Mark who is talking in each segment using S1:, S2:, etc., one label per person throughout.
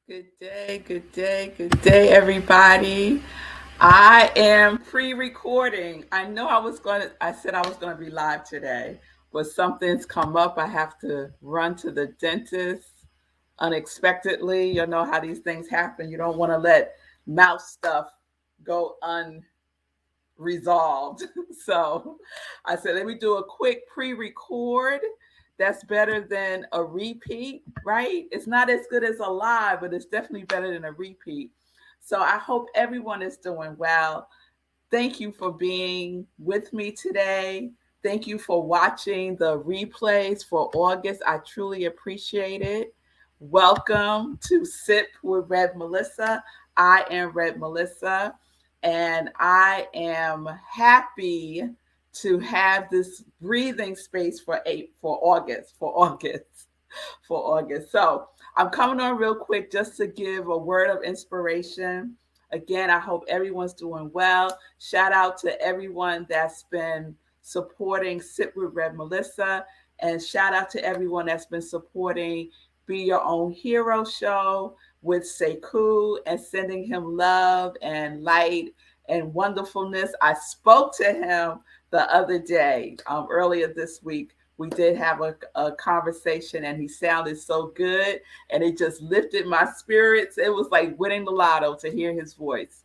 S1: Good day, everybody. I am pre-recording. I said I was going to be live today, but something's come up. I have to run to the dentist unexpectedly. You know how these things happen. You don't want to let mouth stuff go unresolved. So I said, let me do a quick pre-record. That's better than a repeat, right? It's not as good as a live, but it's definitely better than a repeat. So I hope everyone is doing well. Thank you for being with me today. Thank you for watching the replays for August. I truly appreciate it. Welcome to Sip with Rev Melissa. I am Rev Melissa, and I am happy to have this breathing space for August. So I'm coming on real quick just to give a word of inspiration. Again, I hope everyone's doing well. Shout out to everyone that's been supporting Sit with Red Melissa, and shout out to everyone that's been supporting Be Your Own Hero show with Sekou and sending him love and light and wonderfulness. I spoke to him the other day, earlier this week. We did have a conversation, and he sounded so good, and it just lifted my spirits. It was like winning the lotto to hear his voice.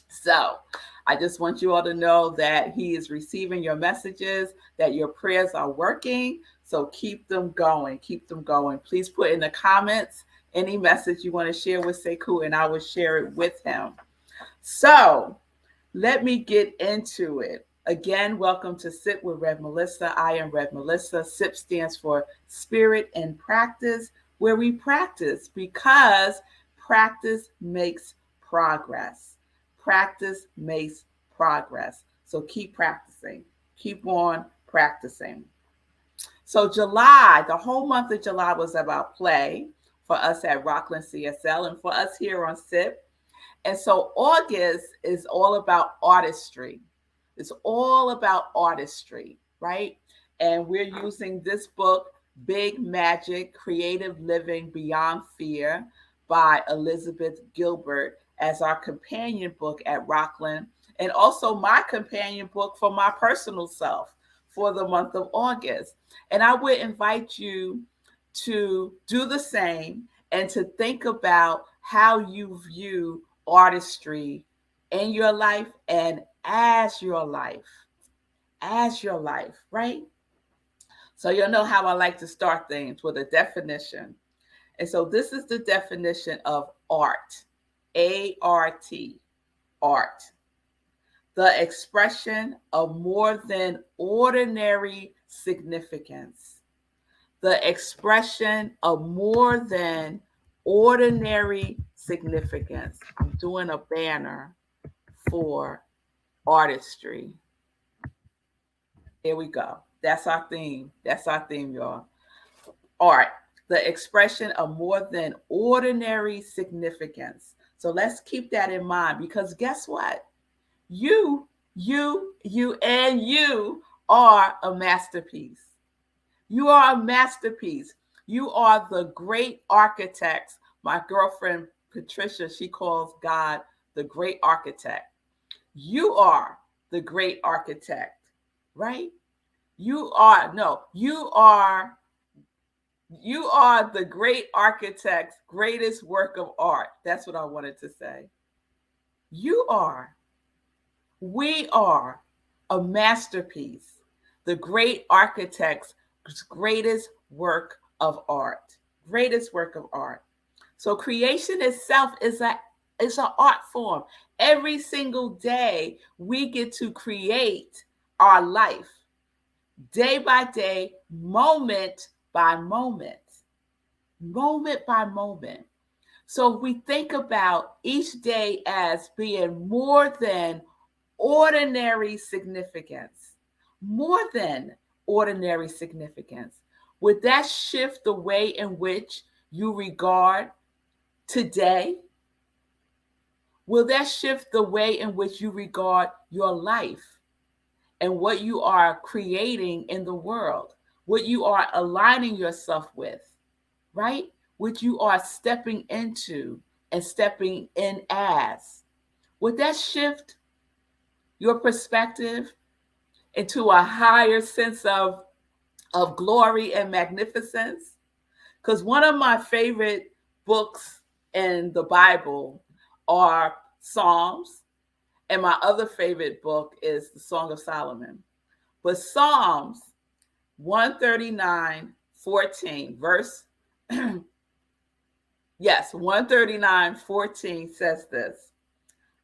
S1: So I just want you all to know that he is receiving your messages, that your prayers are working. So keep them going. Keep them going. Please put in the comments any message you want to share with Sekou, and I will share it with him. So let me get into it. Again, welcome to Sit with Rev Melissa. I am Rev Melissa. SIP stands for Spirit and Practice, where we practice because practice makes progress. Practice makes progress. So keep practicing. Keep on practicing. So July, the whole month of July was about play for us at Rockland CSL and for us here on SIP. And so August is all about artistry. It's all about artistry, right? And we're using this book, Big Magic Creative Living Beyond Fear by Elizabeth Gilbert, as our companion book at Rockland, and also my companion book for my personal self for the month of August. And I would invite you to do the same and to think about how you view artistry in your life and as your life, right? So you'll know how I like to start things with a definition. And so this is the definition of art. A-R-T, art. The expression of more than ordinary significance. The expression of more than ordinary significance. I'm doing a banner for artistry. Here we go. That's our theme. That's our theme, y'all. Art, the expression of more than ordinary significance. So let's keep that in mind, because guess what? You are a masterpiece. You are a masterpiece. You are the great architects. My girlfriend Patricia, she calls God the great architect. You are the great architect, right? You are the great architect's greatest work of art. That's what I wanted to say. You are, we are a masterpiece, the great architect's greatest work of art. Greatest work of art. So creation itself is an art form. Every single day we get to create our life, day by day, moment by moment, moment by moment. So we think about each day as being more than ordinary significance, more than ordinary significance. Would that shift the way in which you regard today? Will that shift the way in which you regard your life and what you are creating in the world, what you are aligning yourself with, right? what you are stepping into and stepping in as, would that shift your perspective into a higher sense of glory and magnificence? Because one of my favorite books in the Bible are Psalms, and my other favorite book is the Song of Solomon. But Psalms 139:14, verse, yes, 139:14 says this: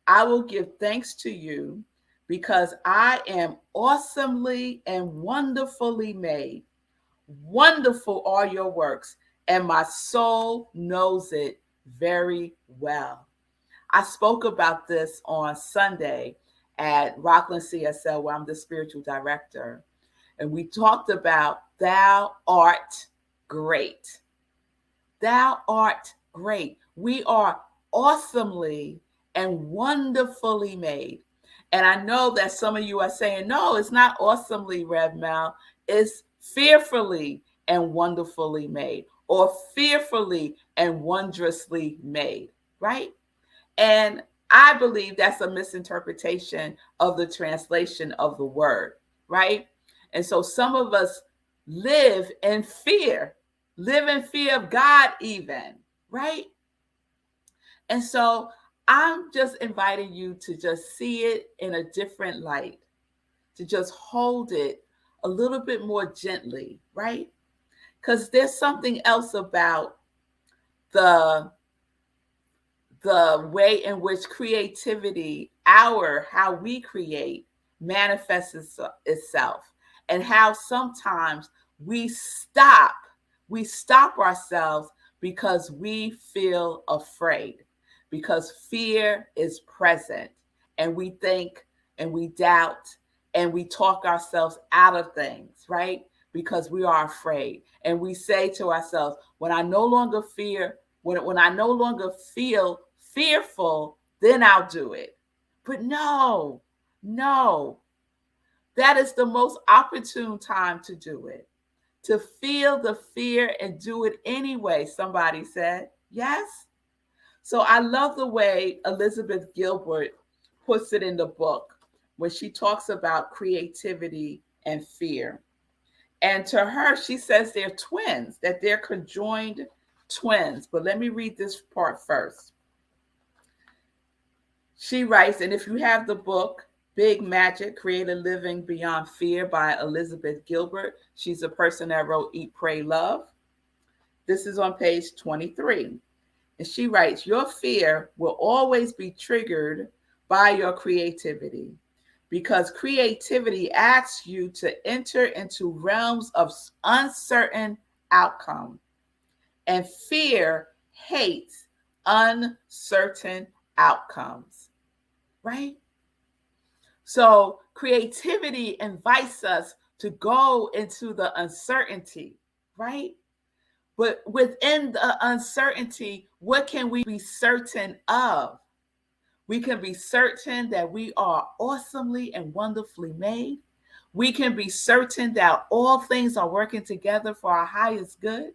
S1: I will give thanks to you because I am awesomely and wonderfully made. Wonderful are your works, and my soul knows it very well. I spoke about this on Sunday at Rockland CSL, where I'm the spiritual director. And we talked about thou art great. Thou art great. We are awesomely and wonderfully made. And I know that some of you are saying, no, it's not awesomely, Rev Mel. It's fearfully and wonderfully made, or fearfully and wondrously made, right? And I believe that's a misinterpretation of the translation of the word, right? And so some of us live in fear of God, even, right? And so I'm just inviting you to just see it in a different light, to just hold it a little bit more gently, right? Because there's something else about the way in which creativity, how we create, manifests itself, and how sometimes we stop ourselves because we feel afraid, because fear is present, and we think and we doubt and we talk ourselves out of things, right? Because we are afraid. And we say to ourselves, when I no longer when I no longer feel fearful, then I'll do it. But no, that is the most opportune time to do it. To feel the fear and do it anyway, somebody said. Yes? So I love the way Elizabeth Gilbert puts it in the book when she talks about creativity and fear. And to her, she says they're twins, that they're conjoined twins. But let me read this part first. She writes, and if you have the book, Big Magic, Create a Living Beyond Fear by Elizabeth Gilbert, she's a person that wrote Eat, Pray, Love. This is on page 23. And she writes, your fear will always be triggered by your creativity, because creativity asks you to enter into realms of uncertain outcome. And fear hates uncertain outcomes, right? So creativity invites us to go into the uncertainty, right? But within the uncertainty, what can we be certain of? We can be certain that we are awesomely and wonderfully made. We can be certain that all things are working together for our highest good.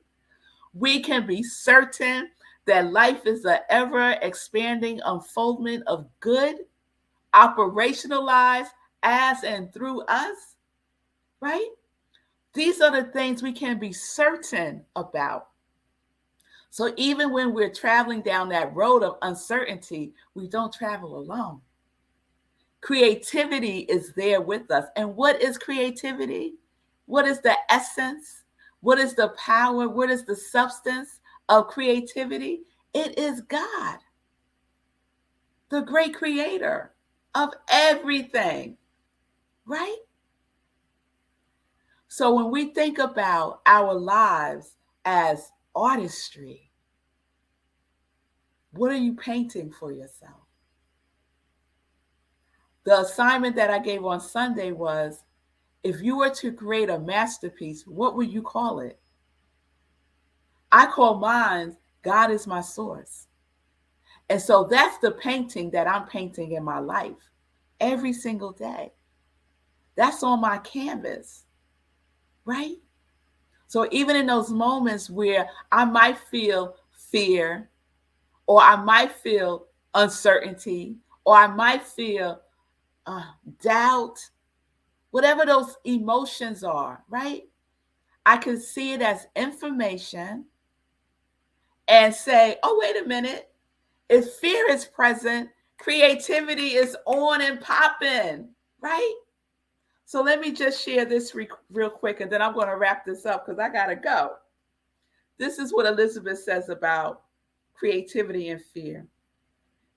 S1: We can be certain that life is an ever expanding unfoldment of good, operationalized as and through us, right? These are the things we can be certain about. So even when we're traveling down that road of uncertainty, we don't travel alone. Creativity is there with us. And what is creativity? What is the essence? What is the power? What is the substance of creativity? It is God, the great creator of everything, right? So when we think about our lives as artistry, what are you painting for yourself? The assignment that I gave on Sunday was, if you were to create a masterpiece, what would you call it? I call mine, God is my source. And so that's the painting that I'm painting in my life every single day. That's on my canvas, right? So even in those moments where I might feel fear, or I might feel uncertainty, or I might feel doubt, whatever those emotions are, right? I can see it as information and say, oh, wait a minute. If fear is present, creativity is on and popping, right? So let me just share this real quick, and then I'm going to wrap this up because I got to go. This is what Elizabeth says about creativity and fear.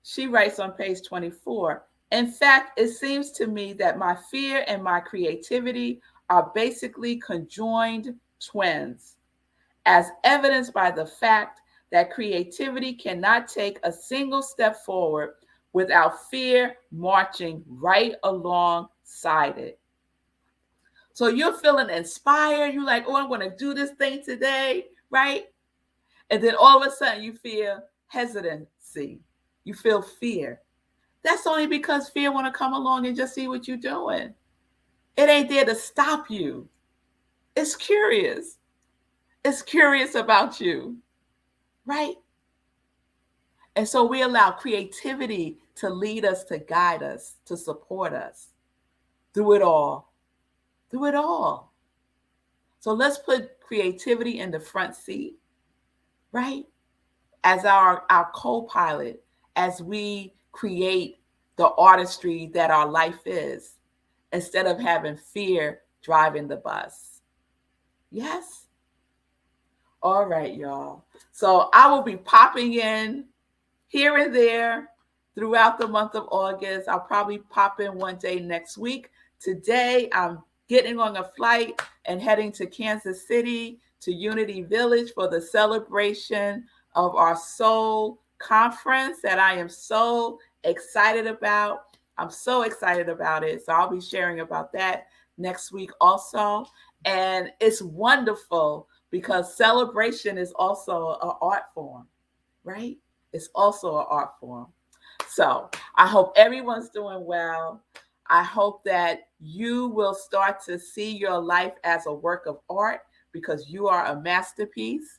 S1: She writes on page 24, in fact, it seems to me that my fear and my creativity are basically conjoined twins, as evidenced by the fact that creativity cannot take a single step forward without fear marching right alongside it. So you're feeling inspired. You're like, oh, I'm going to do this thing today, right? And then all of a sudden you feel hesitancy. You feel fear. That's only because fear want to come along and just see what you're doing. It ain't there to stop you. It's curious. It's curious about you, right? And so we allow creativity to lead us, to guide us, to support us through it all. Through it all. So let's put creativity in the front seat, right? As our co-pilot, as we create the artistry that our life is, instead of having fear driving the bus. Yes? All right, y'all. So I will be popping in here and there throughout the month of August. I'll probably pop in one day next week. Today, I'm getting on a flight and heading to Kansas City, to Unity Village for the celebration of our Soul Conference that I am so excited about. I'm so excited about it. So I'll be sharing about that next week also. And it's wonderful because celebration is also an art form, right? It's also an art form. So I hope everyone's doing well. I hope that you will start to see your life as a work of art because you are a masterpiece.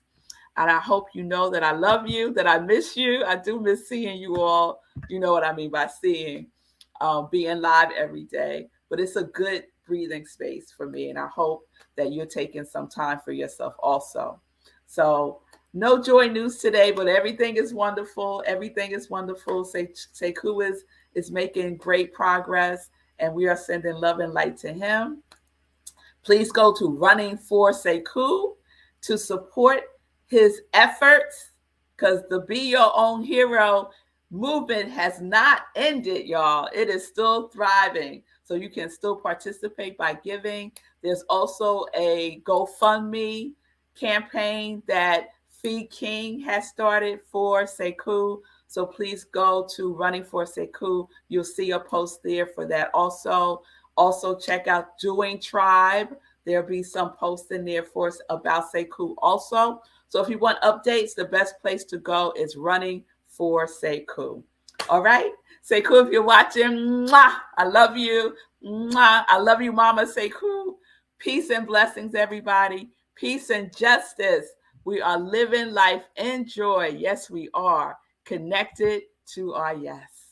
S1: And I hope you know that I love you, that I miss you. I do miss seeing you all. You know what I mean by seeing, being live every day. But it's a good breathing space for me. And I hope that you're taking some time for yourself also. So no joy news today, but everything is wonderful. Everything is wonderful. Sekou is making great progress, and we are sending love and light to him. Please go to Running for Sekou to support his efforts, because the Be Your Own Hero movement has not ended, y'all. It is still thriving. So you can still participate by giving. There's also a GoFundMe campaign that Fee King has started for Sekou. So please go to Running for Sekou. You'll see a post there for that also. Also check out Doing Tribe. There'll be some posts in there for us about Sekou also. So if you want updates, the best place to go is Running for Sekou. All right? Sekou, if you're watching, mwah, I love you. Mwah, I love you, Mama Sekou. Peace and blessings, everybody. Peace and justice. We are living life in joy. Yes, we are. Connected to our yes.